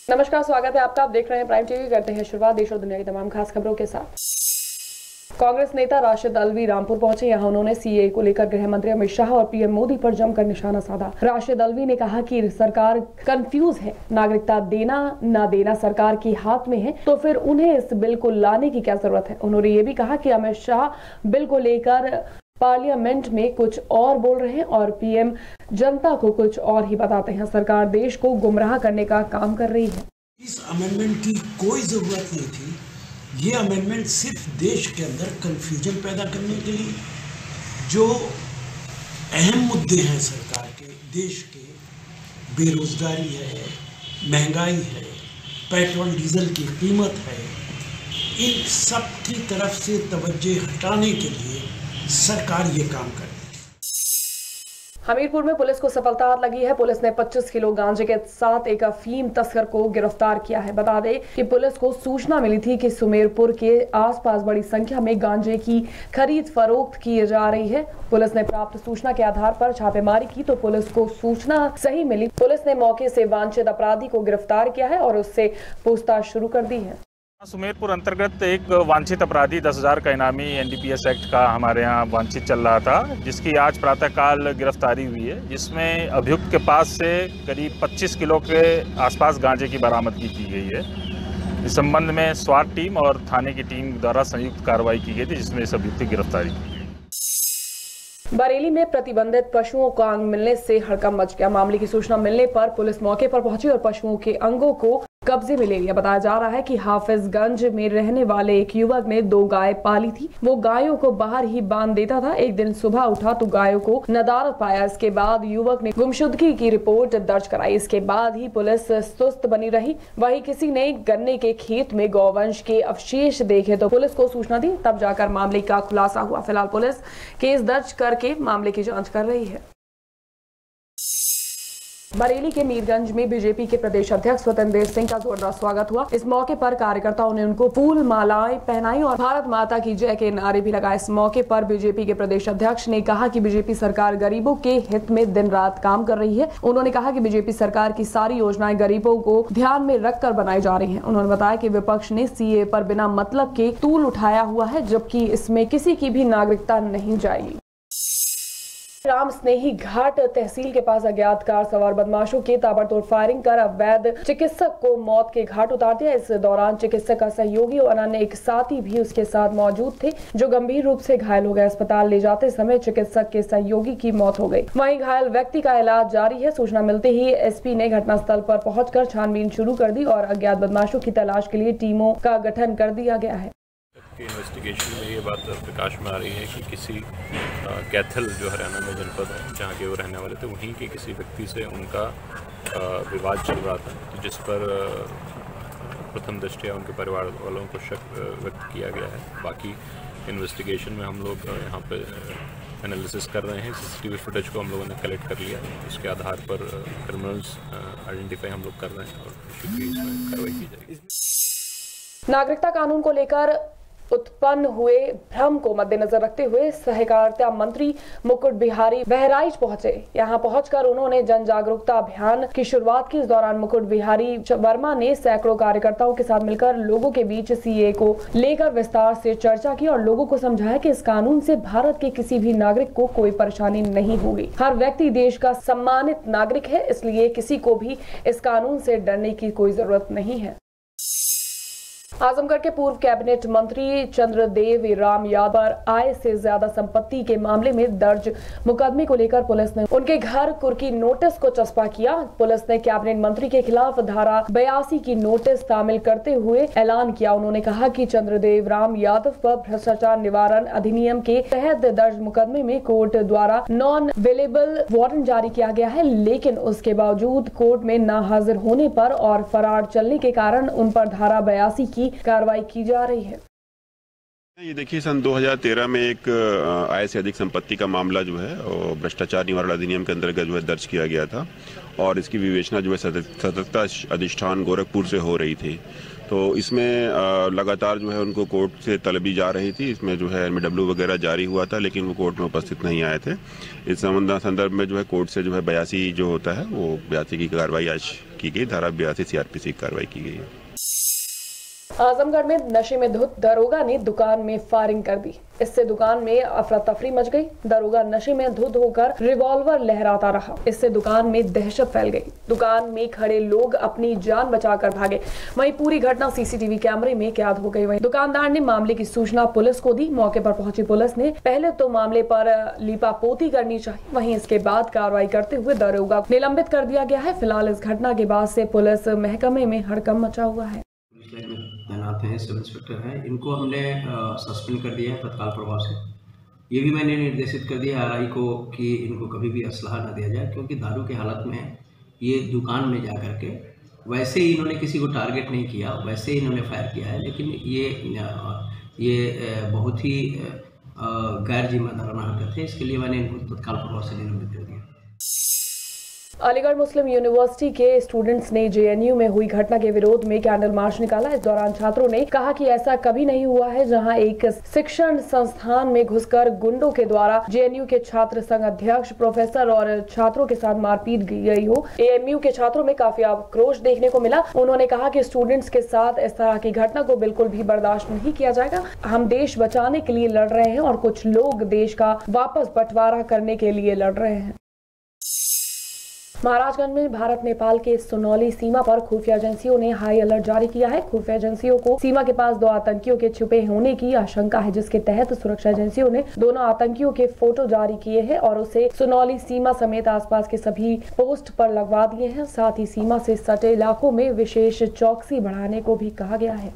नमस्कार, स्वागत है आपका। आप देख रहे हैं प्राइम टीवी। करते हैं शुरुआत देश और दुनिया की तमाम खास खबरों के साथ। कांग्रेस नेता राशिद अल्वी रामपुर पहुंचे। यहां उन्होंने सीए को लेकर गृह मंत्री अमित शाह और पीएम मोदी पर जमकर निशाना साधा। राशिद अल्वी ने कहा कि सरकार कंफ्यूज है, नागरिकता देना न देना सरकार के हाथ में है, तो फिर उन्हें इस बिल को लाने की क्या जरूरत है। उन्होंने ये भी कहा कि अमित शाह बिल को लेकर पार्लियामेंट में कुछ और बोल रहे हैं और पीएम जनता को कुछ और ही बताते हैं। सरकार देश को गुमराह करने का काम कर रही है। इस अमेंडमेंट की कोई जरूरत नहीं थी। ये अमेंडमेंट सिर्फ देश के अंदर कंफ्यूजन पैदा करने के लिए, जो अहम मुद्दे हैं सरकार के, देश के, बेरोजगारी है, महंगाई है, पेट्रोल डीजल की कीमत है, इन सब की तरफ से तवज्जो हटाने के लिए सरकार ये काम कर रही है। हमीरपुर में पुलिस को सफलता लगी है। पुलिस ने 25 किलो गांजे के साथ एक अफीम तस्कर को गिरफ्तार किया है। बता दें कि पुलिस को सूचना मिली थी कि सुमेरपुर के आसपास बड़ी संख्या में गांजे की खरीद फरोख्त की जा रही है। पुलिस ने प्राप्त सूचना के आधार पर छापेमारी की तो पुलिस को सूचना सही मिली। पुलिस ने मौके से वांछित अपराधी को गिरफ्तार किया है और उससे पूछताछ शुरू कर दी है। सुमेरपुर अंतर्गत एक वांछित अपराधी 10,000 का इनामी एनडीपीएस एक्ट का हमारे यहाँ वांछित चल रहा था, जिसकी आज प्रातःकाल गिरफ्तारी हुई है, जिसमें अभियुक्त के पास से करीब 25 किलो के आसपास गांजे की बरामदगी की गई है। इस संबंध में स्वाट टीम और थाने की टीम द्वारा संयुक्त कार्रवाई की गई थी, जिसमें इस अभियुक्त की गिरफ्तारी की गई। बरेली में प्रतिबंधित पशुओं को अंग मिलने से हड़कंप मच गया। मामले की सूचना मिलने पर पुलिस मौके पर पहुंची और पशुओं के अंगों को कब्जे में ले लिया। बताया जा रहा है कि हाफिजगंज में रहने वाले एक युवक ने 2 गाय पाली थी। वो गायों को बाहर ही बांध देता था। एक दिन सुबह उठा तो गायों को नदारद पाया। इसके बाद युवक ने गुमशुदगी की रिपोर्ट दर्ज कराई। इसके बाद ही पुलिस सुस्त बनी रही। वहीं किसी ने गन्ने के खेत में गौवंश के अवशेष देखे तो पुलिस को सूचना दी, तब जाकर मामले का खुलासा हुआ। फिलहाल पुलिस केस दर्ज करके मामले की जाँच कर रही है। बरेली के मीरगंज में बीजेपी के प्रदेश अध्यक्ष स्वतंत्र देव सिंह का जोरदार स्वागत हुआ। इस मौके पर कार्यकर्ताओं ने उनको फूल मालाएं पहनाई और भारत माता की जय के नारे भी लगाए। इस मौके पर बीजेपी के प्रदेश अध्यक्ष ने कहा कि बीजेपी सरकार गरीबों के हित में दिन रात काम कर रही है। उन्होंने कहा कि बीजेपी सरकार की सारी योजनाएं गरीबों को ध्यान में रखकर बनाई जा रही है। उन्होंने बताया कि विपक्ष ने सीए पर बिना मतलब के तूल उठाया हुआ है, जबकि इसमें किसी की भी नागरिकता नहीं जाएगी। राम स्नेही घाट तहसील के पास अज्ञात कार सवार बदमाशों के ताबड़तोड़ फायरिंग कर अवैध चिकित्सक को मौत के घाट उतार दिया। इस दौरान चिकित्सक का सहयोगी और अन्य एक साथी भी उसके साथ मौजूद थे, जो गंभीर रूप से घायल हो गए। अस्पताल ले जाते समय चिकित्सक के सहयोगी की मौत हो गई। वहीं घायल व्यक्ति का इलाज जारी है। सूचना मिलते ही एसपी ने घटनास्थल पर पहुंचकर छानबीन शुरू कर दी और अज्ञात बदमाशों की तलाश के लिए टीमों का गठन कर दिया गया है। इन्वेस्टिगेशन में ये बात प्रकाश में आ रही है कि किसी कैथल, जो हरियाणा में जनपद है जहाँ के वो रहने वाले थे, वहीं के किसी व्यक्ति से उनका विवाद चल रहा था, तो जिस पर प्रथम दृष्टया उनके परिवार वालों को शक व्यक्त किया गया है। बाकी इन्वेस्टिगेशन में हम लोग यहाँ पे एनालिसिस कर रहे हैं। सीसीटीवी फुटेज को हम लोगों ने कलेक्ट कर लिया है। उसके आधार पर क्रिमिनल्स आइडेंटिफाई हम लोग कर रहे हैं और शीघ्र ही इसमें कार्रवाई की जाएगी। नागरिकता कानून को लेकर उत्पन्न हुए भ्रम को मद्देनजर रखते हुए सहकारिता मंत्री मुकुट बिहारी बहराइच पहुंचे। यहां पहुंचकर उन्होंने जन जागरूकता अभियान की शुरुआत की। इस दौरान मुकुट बिहारी वर्मा ने सैकड़ों कार्यकर्ताओं के साथ मिलकर लोगों के बीच सीए को लेकर विस्तार से चर्चा की और लोगों को समझाया कि इस कानून से भारत के किसी भी नागरिक को कोई परेशानी नहीं होगी। हर व्यक्ति देश का सम्मानित नागरिक है, इसलिए किसी को भी इस कानून से डरने की कोई जरूरत नहीं है। आजमगढ़ के पूर्व कैबिनेट मंत्री चंद्रदेव राम यादव पर आय से ज्यादा संपत्ति के मामले में दर्ज मुकदमे को लेकर पुलिस ने उनके घर कुर्की नोटिस को चस्पा किया। पुलिस ने कैबिनेट मंत्री के खिलाफ धारा 82 की नोटिस शामिल करते हुए ऐलान किया। उन्होंने कहा कि चंद्रदेव राम यादव पर भ्रष्टाचार निवारण अधिनियम के तहत दर्ज मुकदमे में कोर्ट द्वारा नॉन अवेलेबल वारंट जारी किया गया है, लेकिन उसके बावजूद कोर्ट में न हाजिर होने पर और फरार चलने के कारण उन पर धारा 82 की कार्रवाई की जा रही है। ये देखिए, सन 2013 में एक आय से अधिक संपत्ति का मामला जो है भ्रष्टाचार निवारण अधिनियम के अंतर्गत जो है दर्ज किया गया था। और इसकी विवेचना जो है सतर्कता अधिष्ठान गोरखपुर से हो रही थी। तो इसमें लगातार जो है उनको कोर्ट से तलबी जा रही थी। इसमें जो है MW वगैरह जारी हुआ था, लेकिन वो कोर्ट में उपस्थित नहीं आए थे। इस संदर्भ में जो है कोर्ट से जो है 82 जो होता है वो 82 की कार्रवाई आज की गई, धारा 82 CRPC की कार्रवाई की गई है। आजमगढ़ में नशे में धुत दरोगा ने दुकान में फायरिंग कर दी। इससे दुकान में अफरा तफरी मच गई। दरोगा नशे में धुत होकर रिवॉल्वर लहराता रहा। इससे दुकान में दहशत फैल गई। दुकान में खड़े लोग अपनी जान बचाकर भागे। वहीं पूरी घटना CCTV कैमरे में कैद हो गई। वहीं दुकानदार ने मामले की सूचना पुलिस को दी। मौके पर पहुंची पुलिस ने पहले तो मामले पर लीपापोती करनी चाहिए, वहीं इसके बाद कार्रवाई करते हुए दरोगा को निलंबित कर दिया गया है। फिलहाल इस घटना के बाद से पुलिस महकमे में हड़कंप मचा हुआ है। तैनात हैं, सब इंस्पेक्टर हैं, इनको हमने सस्पेंड कर दिया है तत्काल प्रभाव से। ये भी मैंने निर्देशित कर दिया RI को कि इनको कभी भी असलहा न दिया जाए, क्योंकि दारू के हालत में ये दुकान में जा कर के वैसे ही इन्होंने किसी को टारगेट नहीं किया, वैसे ही इन्होंने फायर किया है, लेकिन ये बहुत ही गैर जिम्मेदाराना हरकत है। इसके लिए मैंने इनको तत्काल प्रभाव से निलंबित कर दिया। अलीगढ़ मुस्लिम यूनिवर्सिटी के स्टूडेंट्स ने JNU में हुई घटना के विरोध में कैंडल मार्च निकाला। इस दौरान छात्रों ने कहा कि ऐसा कभी नहीं हुआ है जहां एक शिक्षण संस्थान में घुसकर गुंडों के द्वारा JNU के छात्र संघ अध्यक्ष, प्रोफेसर और छात्रों के साथ मारपीट गई हो। AMU के छात्रों में काफी आक्रोश देखने को मिला। उन्होंने कहा कि स्टूडेंट्स के साथ इस तरह की घटना को बिल्कुल भी बर्दाश्त नहीं किया जाएगा। हम देश बचाने के लिए लड़ रहे हैं और कुछ लोग देश का वापस बंटवारा करने के लिए लड़ रहे हैं। महाराजगंज में भारत नेपाल के सुनौली सीमा पर खुफिया एजेंसियों ने हाई अलर्ट जारी किया है। खुफिया एजेंसियों को सीमा के पास 2 आतंकियों के छुपे होने की आशंका है, जिसके तहत सुरक्षा एजेंसियों ने दोनों आतंकियों के फोटो जारी किए हैं और उसे सुनौली सीमा समेत आसपास के सभी पोस्ट पर लगवा दिए हैं। साथ ही सीमा से सटे इलाकों में विशेष चौकसी बढ़ाने को भी कहा गया है।